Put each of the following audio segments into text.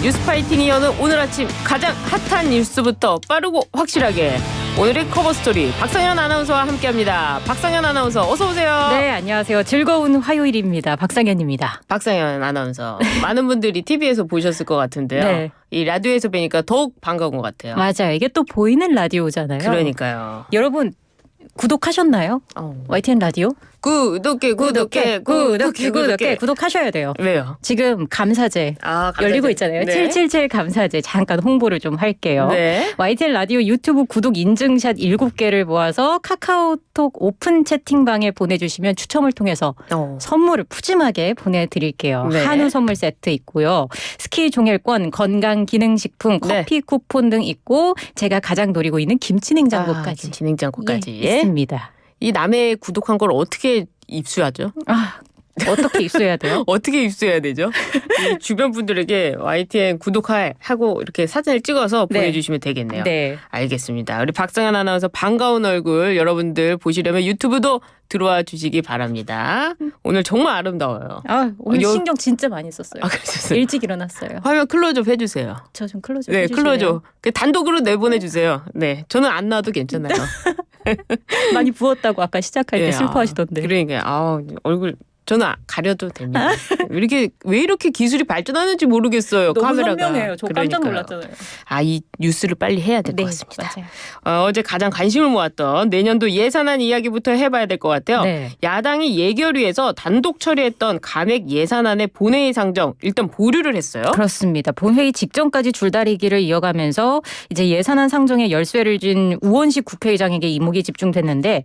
뉴스파이팅이 여는 오늘 아침 가장 핫한 뉴스부터 빠르고 확실하게 오늘의 커버스토리 박상현 아나운서와 함께합니다. 박상현 아나운서 어서 오세요. 네, 안녕하세요. 즐거운 화요일입니다. 박상현입니다. 박상현 아나운서 많은 분들이 TV에서 보셨을 것 같은데요. 네. 이 라디오에서 뵈니까 더욱 반가운 것 같아요. 맞아요. 이게 또 보이는 라디오잖아요. 그러니까요. 여러분 구독하셨나요? YTN 라디오? 구독하셔야 돼요. 왜요? 지금 감사제 열리고 있잖아요. 네. 777 감사제 잠깐 홍보를 좀 할게요. 네. YTN 라디오 유튜브 구독 인증샷 7개를 모아서 카카오톡 오픈 채팅방에 보내주시면 추첨을 통해서 선물을 푸짐하게 보내드릴게요. 네. 한우 선물 세트 있고요. 스키 종일권, 건강기능식품, 커피 쿠폰 등 있고 제가 가장 노리고 있는 김치냉장고까지. 김치냉장고까지. 예, 있습니다. 이 남의 구독한 걸 어떻게 입수하죠? 어떻게 입수해야 돼요? 어떻게 입수해야 되죠? 이 주변 분들에게 YTN 구독하고 이렇게 사진을 찍어서 보내주시면 되겠네요. 네. 알겠습니다. 우리 박상현 아나운서 반가운 얼굴 여러분들 보시려면 유튜브도 들어와 주시기 바랍니다. 오늘 정말 아름다워요. 오늘 신경 진짜 많이 썼어요. 그러셨어요? 일찍 일어났어요. 화면 클로즈업 해주세요. 저 좀 클로즈업 네, 해주실래요? 클로즈업. 단독으로 내보내주세요. 네, 저는 안 놔도 괜찮아요. 많이 부었다고 아까 시작할 때 슬퍼하시던데. 그러니까 얼굴 저는 가려도 됩니다. 왜 이렇게 기술이 발전하는지 모르겠어요. 너무 카메라가. 선명해요. 저 깜짝 놀랐잖아요. 이 뉴스를 빨리 해야 될 것 같습니다. 맞아요. 어제 가장 관심을 모았던 내년도 예산안 이야기부터 해봐야 될 것 같아요. 네. 야당이 예결위에서 단독 처리했던 감액 예산안의 본회의 상정 일단 보류를 했어요. 그렇습니다. 본회의 직전까지 줄다리기를 이어가면서 이제 예산안 상정에 열쇠를 쥔 우원식 국회의장에게 이목이 집중됐는데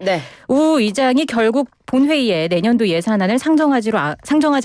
우 의장이 결국 본회의에 내년도 예산안을 상정하지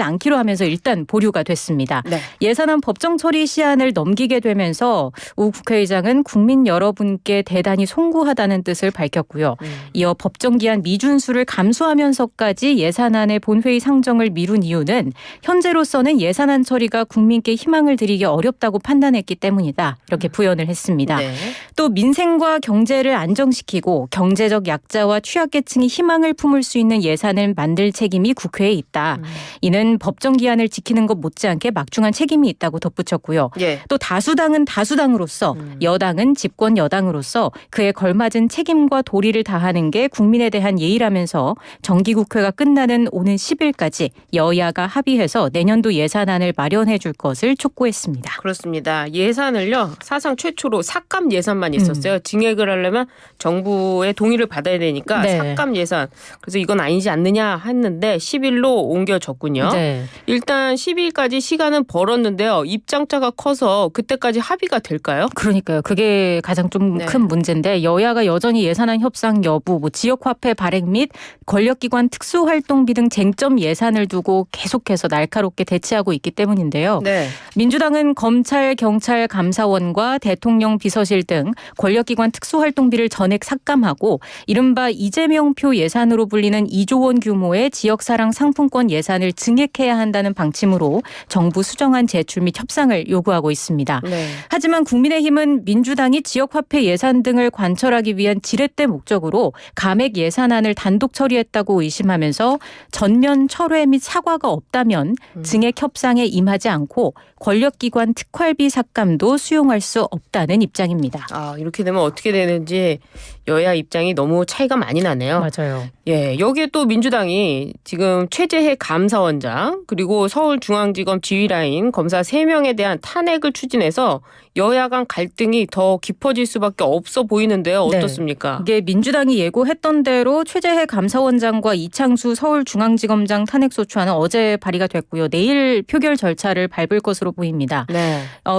않기로 하면서 일단 보류가 됐습니다. 네. 예산안 법정 처리 시한을 넘기게 되면서 우 국회의장은 국민 여러분께 대단히 송구하다는 뜻을 밝혔고요. 이어 법정 기한 미준수를 감수하면서까지 예산안의 본회의 상정을 미룬 이유는 현재로서는 예산안 처리가 국민께 희망을 드리기 어렵다고 판단했기 때문이다. 이렇게 부연을 했습니다. 네. 또 민생과 경제를 안정시키고 경제적 약자와 취약계층이 희망을 품을 수 있는 예산을 만들 책임이 국회에 있다. 이는 법정 기한을 지키는 것 못지않게 막중한 책임이 있다고 덧붙였고요. 또 다수당은 다수당으로서 여당은 집권 여당으로서 그에 걸맞은 책임과 도리를 다하는 게 국민에 대한 예의라면서 정기국회가 끝나는 오는 10일까지 여야가 합의해서 내년도 예산안을 마련해 줄 것을 촉구했습니다. 그렇습니다. 예산을요. 사상 최초로 삭감 예산만 있었어요. 증액을 하려면 정부의 동의를 받아야 되니까 삭감 예산. 그래서 이건 아니지 않느냐 했는데 10일로 옮겨졌군요. 네. 일단 12일까지 시간은 벌었는데요. 입장차가 커서 그때까지 합의가 될까요? 그러니까요. 그게 가장 좀 큰 문제인데 여야가 여전히 예산안 협상 여부, 지역화폐 발행 및 권력기관 특수활동비 등 쟁점 예산을 두고 계속해서 날카롭게 대치하고 있기 때문인데요. 네. 민주당은 검찰, 경찰, 감사원과 대통령 비서실 등 권력기관 특수활동비를 전액 삭감하고 이른바 이재명표 예산으로 불리는 2조 원 규모의 지역사랑 상품권 예산을 증액해야 한다는 방침으로 정부 수정안 제출 및 협상을 요구하고 있습니다. 네. 하지만 국민의힘은 민주당이 지역화폐 예산 등을 관철하기 위한 지렛대 목적으로 감액 예산안을 단독 처리했다고 의심하면서 전면 철회 및 사과가 없다면 증액 협상에 임하지 않고 권력기관 특활비 삭감도 수용할 수 없다는 입장입니다. 이렇게 되면 어떻게 되는지 여야 입장이 너무 차이가 많이 나네요. 맞아요. 예, 여기에 또 민주당이 지금 최재해 감사원장 그리고 서울중앙지검 지휘라인 검사 3명에 대한 탄핵을 추진해서 여야 간 갈등이 더 깊어질 수밖에 없어 보이는데요. 어떻습니까? 이게 민주당이 예고했던 대로 최재해 감사원장과 이창수 서울중앙지검장 탄핵소추안은 어제 발의가 됐고요. 내일 표결 절차를 밟을 것으로 보입니다.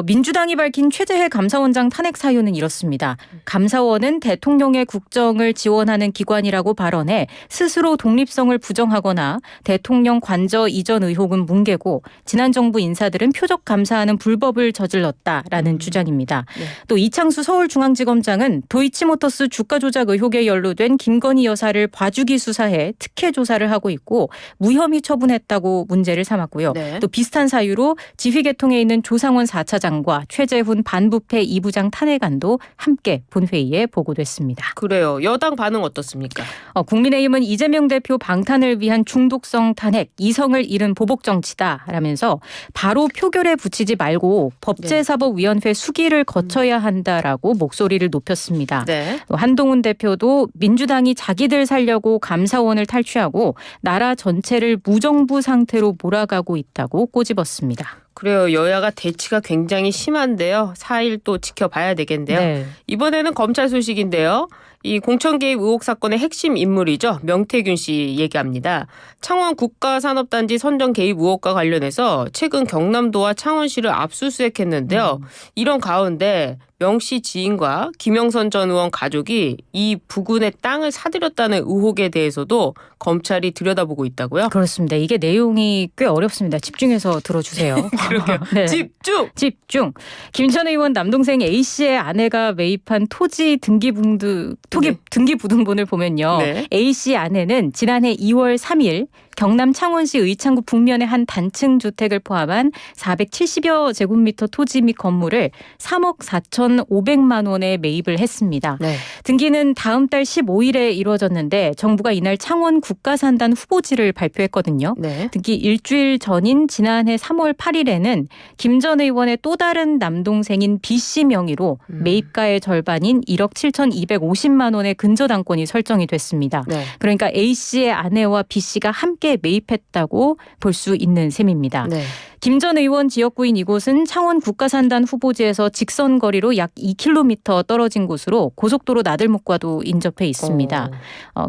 민주당이 밝힌 최재해 감사원장 탄핵 사유는 이렇습니다. 감사원은 대통령의 대통령의 국정을 지원하는 기관이라고 발언해 스스로 독립성을 부정하거나 대통령 관저 이전 의혹은 뭉개고 지난 정부 인사들은 표적 감사하는 불법을 저질렀다라는 주장입니다. 네. 또 이창수 서울중앙지검장은 도이치모터스 주가 조작 의혹에 연루된 김건희 여사를 봐주기 수사해 특혜 조사를 하고 있고 무혐의 처분했다고 문제를 삼았고요. 네. 또 비슷한 사유로 지휘계통에 있는 조상원 4차장과 최재훈 반부패 2부장 탄핵안도 함께 본회의에 보고됐습니다. 그래요. 여당 반응 어떻습니까? 국민의힘은 이재명 대표 방탄을 위한 중독성 탄핵, 이성을 잃은 보복 정치다라면서 바로 표결에 붙이지 말고 법제사법위원회 수기를 거쳐야 한다라고 목소리를 높였습니다. 네. 또 한동훈 대표도 민주당이 자기들 살려고 감사원을 탈취하고 나라 전체를 무정부 상태로 몰아가고 있다고 꼬집었습니다. 그래요. 여야가 대치가 굉장히 심한데요. 4일 또 지켜봐야 되겠는데요. 네. 이번에는 검찰 소식인데요. 이 공천 개입 의혹 사건의 핵심 인물이죠. 명태균 씨 얘기합니다. 창원 국가산업단지 선정 개입 의혹과 관련해서 최근 경남도와 창원시를 압수수색했는데요. 이런 가운데 명 씨 지인과 김영선 전 의원 가족이 이 부근의 땅을 사들였다는 의혹에 대해서도 검찰이 들여다보고 있다고요? 그렇습니다. 이게 내용이 꽤 어렵습니다. 집중해서 들어주세요. 그러게요. 네. 집중! 집중. 김 전 의원 남동생 A씨의 아내가 매입한 토지 등기부등본을 보면요. 네. A씨 아내는 지난해 2월 3일 경남 창원시 의창구 북면의 한 단층 주택을 포함한 470여 제곱미터 토지 및 건물을 3억 4,500만 원에 매입을 했습니다. 네. 등기는 다음 달 15일에 이루어졌는데 정부가 이날 창원 국가산단 후보지를 발표했거든요. 네. 특히 일주일 전인 지난해 3월 8일에는 김 전 의원의 또 다른 남동생인 B씨 명의로 매입가의 절반인 1억 7,250만 원의 근저당권이 설정이 됐습니다. 네. 그러니까 A씨의 아내와 B씨가 함께 매입했다고 볼 수 있는 셈입니다. 네. 김 전 의원 지역구인 이곳은 창원 국가산단 후보지에서 직선 거리로 약 2km 떨어진 곳으로 고속도로 나들목과도 인접해 있습니다.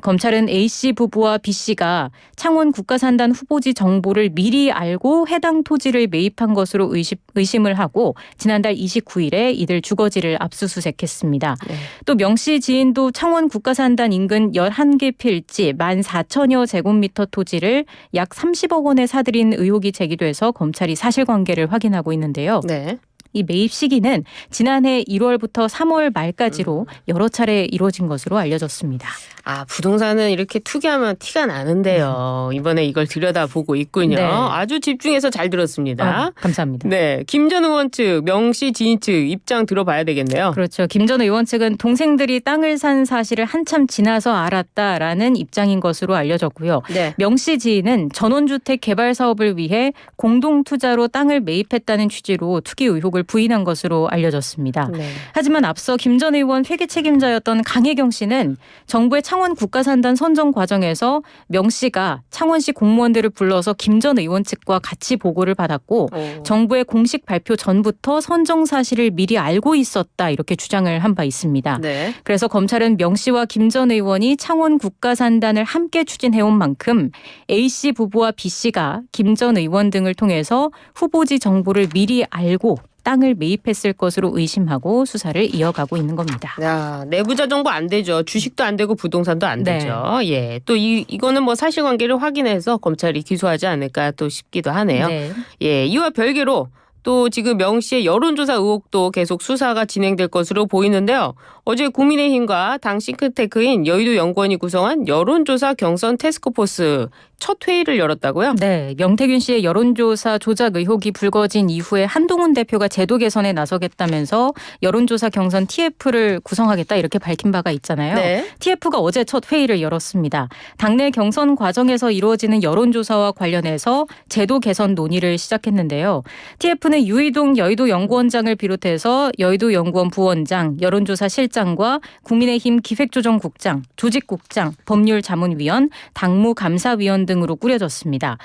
검찰은 A씨 부부와 B씨가 창원 국가산단 후보지 정보를 미리 알고 해당 토지를 매입한 것으로 의심을 하고 지난달 29일에 이들 주거지를 압수수색했습니다. 네. 또 명씨 지인도 창원 국가산단 인근 11개 필지 14,000여 제곱미터 토지를 약 30억 원에 사들인 의혹이 제기돼서 검찰이 사실관계를 확인하고 있는데요. 네. 이 매입 시기는 지난해 1월부터 3월 말까지로 여러 차례 이루어진 것으로 알려졌습니다. 아, 부동산은 이렇게 투기하면 티가 나는데요. 이번에 이걸 들여다보고 있군요. 네. 아주 집중해서 잘 들었습니다. 감사합니다. 네, 김 전 의원 측, 명씨 지인 측 입장 들어봐야 되겠네요. 그렇죠. 김 전 의원 측은 동생들이 땅을 산 사실을 한참 지나서 알았다라는 입장인 것으로 알려졌고요. 네. 명씨 지인은 전원주택 개발 사업을 위해 공동투자로 땅을 매입했다는 취지로 투기 의혹을 부인한 것으로 알려졌습니다. 네. 하지만 앞서 김 전 의원 회계 책임자였던 강혜경 씨는 정부의 창원 국가산단 선정 과정에서 명 씨가 창원시 공무원들을 불러서 김 전 의원 측과 같이 보고를 받았고 정부의 공식 발표 전부터 선정 사실을 미리 알고 있었다 이렇게 주장을 한 바 있습니다. 네. 그래서 검찰은 명 씨와 김 전 의원이 창원 국가산단을 함께 추진해온 만큼 A 씨 부부와 B 씨가 김 전 의원 등을 통해서 후보지 정보를 미리 알고 땅을 매입했을 것으로 의심하고 수사를 이어가고 있는 겁니다. 야, 내부자 정보 안 되죠. 주식도 안 되고 부동산도 안 네. 되죠. 예. 또 이거는 뭐 사실관계를 확인해서 검찰이 기소하지 않을까 또 싶기도 하네요. 네. 예. 이와 별개로 또 지금 명 씨의 여론조사 의혹도 계속 수사가 진행될 것으로 보이는데요. 어제 국민의힘과 당 싱크탱크인 여의도 연구원이 구성한 여론조사 경선 태스크포스 첫 회의를 열었다고요? 네, 명태균 씨의 여론조사 조작 의혹이 불거진 이후에 한동훈 대표가 제도 개선에 나서겠다면서 여론조사 경선 TF를 구성하겠다 이렇게 밝힌 바가 있잖아요. 네. TF가 어제 첫 회의를 열었습니다. 당내 경선 과정에서 이루어지는 여론조사와 관련해서 제도 개선 논의를 시작했는데요. TF는 유이동 여의도 연구원장을 비롯해서 여의도 연구원 부원장, 여론조사 실장과 국민의힘 기획조정국장, 조직국장, 법률자문위원, 당무감사위원 등 등으로 꾸려졌습니다.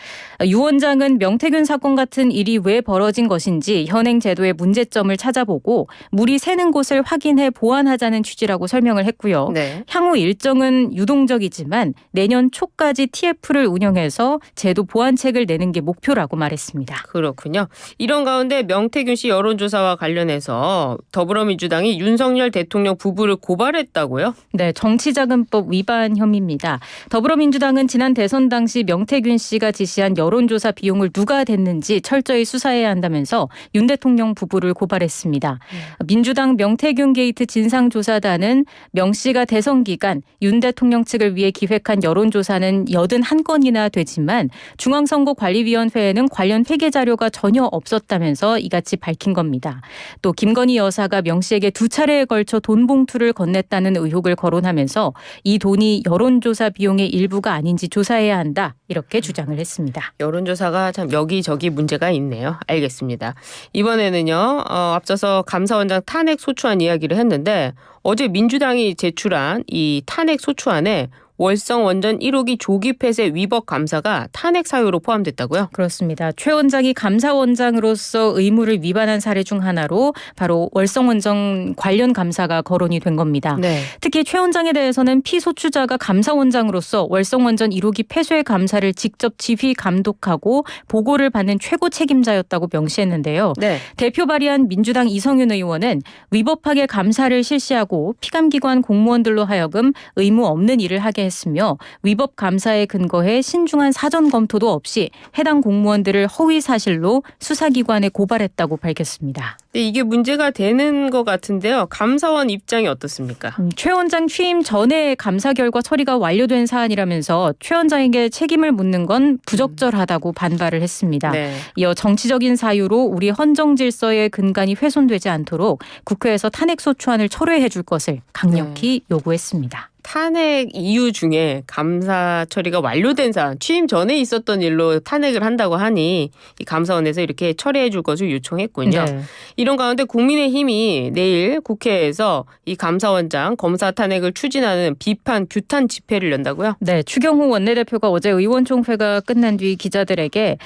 유 원장은 명태균 사건 같은 일이 왜 벌어진 것인지 현행 제도의 문제점을 찾아보고 물이 새는 곳을 확인해 보완하자는 취지라고 설명을 했고요. 네. 향후 일정은 유동적이지만 내년 초까지 TF를 운영해서 제도 보완책을 내는 게 목표라고 말했습니다. 그렇군요. 이런 가운데 명태균 씨 여론조사와 관련해서 더불어민주당이 윤석열 대통령 부부를 고발했다고요? 네, 정치자금법 위반 혐의입니다. 더불어민주당은 지난 대선 당시 명태균 씨가 지시한 여론조사 비용을 누가 댔는지 철저히 수사해야 한다면서 윤 대통령 부부를 고발했습니다. 민주당 명태균 게이트 진상조사단은 명 씨가 대선 기간 윤 대통령 측을 위해 기획한 여론조사는 81건이나 되지만 중앙선거관리위원회에는 관련 회계 자료가 전혀 없었다면서 이같이 밝힌 겁니다. 또 김건희 여사가 명 씨에게 2차례에 걸쳐 돈 봉투를 건넸다는 의혹을 거론하면서 이 돈이 여론조사 비용의 일부가 아닌지 조사해야 한다 이렇게 주장을 했습니다. 여론조사가 참 여기저기 문제가 있네요. 알겠습니다. 이번에는요. 앞서서 감사원장 탄핵 소추안 이야기를 했는데 어제 민주당이 제출한 이 탄핵 소추안에 월성 원전 1호기 조기 폐쇄 위법 감사가 탄핵 사유로 포함됐다고요? 그렇습니다. 최 원장이 감사원장으로서 의무를 위반한 사례 중 하나로 바로 월성 원전 관련 감사가 거론이 된 겁니다. 네. 특히 최 원장에 대해서는 피소추자가 감사원장으로서 월성 원전 1호기 폐쇄 감사를 직접 지휘 감독하고 보고를 받는 최고 책임자였다고 명시했는데요. 네. 대표 발의한 민주당 이성윤 의원은 위법하게 감사를 실시하고 피감기관 공무원들로 하여금 의무 없는 일을 하게 했으며 위법 감사에 근거해 신중한 사전 검토도 없이 해당 공무원들을 허위 사실로 수사기관에 고발했다고 밝혔습니다. 네, 이게 문제가 되는 것 같은데요. 감사원 입장이 어떻습니까? 최 원장 취임 전에 감사 결과 처리가 완료된 사안이라면서 최 원장에게 책임을 묻는 건 부적절하다고 반발을 했습니다. 네. 이어 정치적인 사유로 우리 헌정 질서의 근간이 훼손되지 않도록 국회에서 탄핵 소추안을 철회해 줄 것을 강력히 요구했습니다. 탄핵 이유 중에 감사 처리가 완료된 사안, 취임 전에 있었던 일로 탄핵을 한다고 하니 이 감사원에서 이렇게 처리해 줄 것을 요청했군요. 네. 이런 가운데 국민의힘이 내일 국회에서 이 감사원장 검사 탄핵을 추진하는 비판 규탄 집회를 연다고요? 네, 추경호 원내대표가 어제 의원총회가 끝난 뒤 기자들에게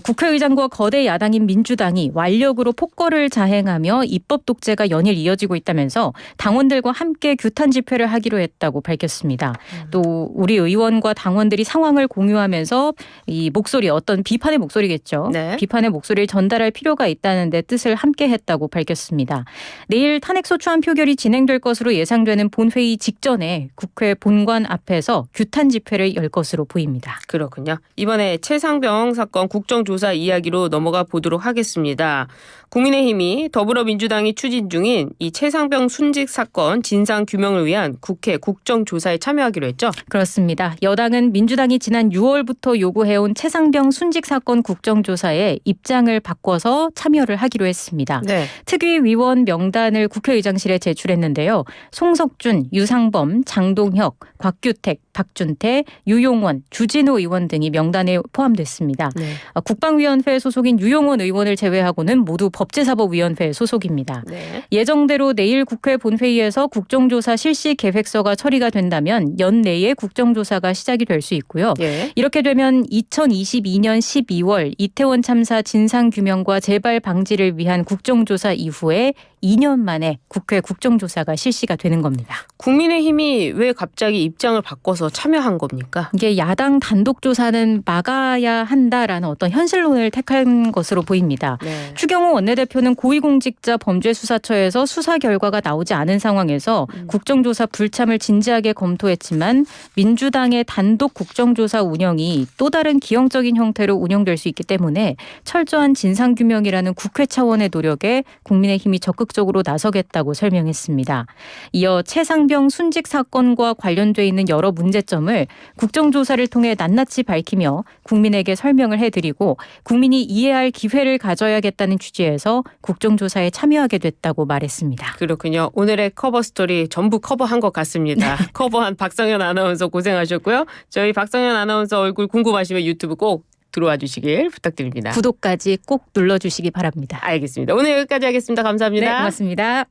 국회의장과 거대 야당인 민주당이 완력으로 폭거를 자행하며 입법 독재가 연일 이어지고 있다면서 당원들과 함께 규탄 집회를 하기로 했다고 밝혔습니다. 또 우리 의원과 당원들이 상황을 공유하면서 이 목소리 어떤 비판의 목소리겠죠. 네. 비판의 목소리를 전달할 필요가 있다는 데 뜻을 함께 했다고 밝혔습니다. 내일 탄핵소추안 표결이 진행될 것으로 예상되는 본회의 직전에 국회 본관 앞에서 규탄 집회를 열 것으로 보입니다. 그렇군요. 이번에 최상병 사건 국정조사 이야기로 넘어가 보도록 하겠습니다. 국민의힘이 더불어민주당이 추진 중인 이 최상병 순직 사건 진상 규명을 위한 국회 국정조사에 참여하기로 했죠? 그렇습니다. 여당은 민주당이 지난 6월부터 요구해온 최상병 순직 사건 국정조사에 입장을 바꿔서 참여를 하기로 했습니다. 네. 특위위원 명단을 국회의장실에 제출했는데요. 송석준, 유상범, 장동혁, 곽규택, 박준태, 유용원, 주진우 의원 등이 명단에 포함됐습니다. 네. 국방위원회 소속인 유용원 의원을 제외하고는 모두 법제사법위원회 소속입니다. 네. 예정대로 내일 국회 본회의에서 국정조사 실시 계획서가 처리가 된다면 연내에 국정조사가 시작이 될 수 있고요. 예. 이렇게 되면 2022년 12월 이태원 참사 진상규명과 재발 방지를 위한 국정조사 이후에 2년 만에 국회 국정조사가 실시가 되는 겁니다. 국민의힘이 왜 갑자기 입장을 바꿔서 참여한 겁니까? 이게 야당 단독 조사는 막아야 한다라는 어떤 현실론을 택한 것으로 보입니다. 네. 추경호 원내대표는 고위공직자 범죄수사처에서 수사 결과가 나오지 않은 상황에서 국정조사 불참을 진지하게 검토했지만 민주당의 단독 국정조사 운영이 또 다른 기형적인 형태로 운영될 수 있기 때문에 철저한 진상규명이라는 국회 차원의 노력에 국민의힘이 적극적으로 나서겠다고 설명했습니다. 이어 최상병 순직 사건과 관련돼 있는 여러 문제점을 국정조사를 통해 낱낱이 밝히며 국민에게 설명을 해드리고 국민이 이해할 기회를 가져야겠다는 취지에서 국정조사에 참여하게 됐다고 말했습니다. 그렇군요. 오늘의 커버 스토리 전부 커버한 것 같습니다. 커버한 박성현 아나운서 고생하셨고요. 저희 박성현 아나운서 얼굴 궁금하시면 유튜브 꼭 들어와 주시길 부탁드립니다. 구독까지 꼭 눌러주시기 바랍니다. 알겠습니다. 오늘 여기까지 하겠습니다. 감사합니다. 네, 고맙습니다.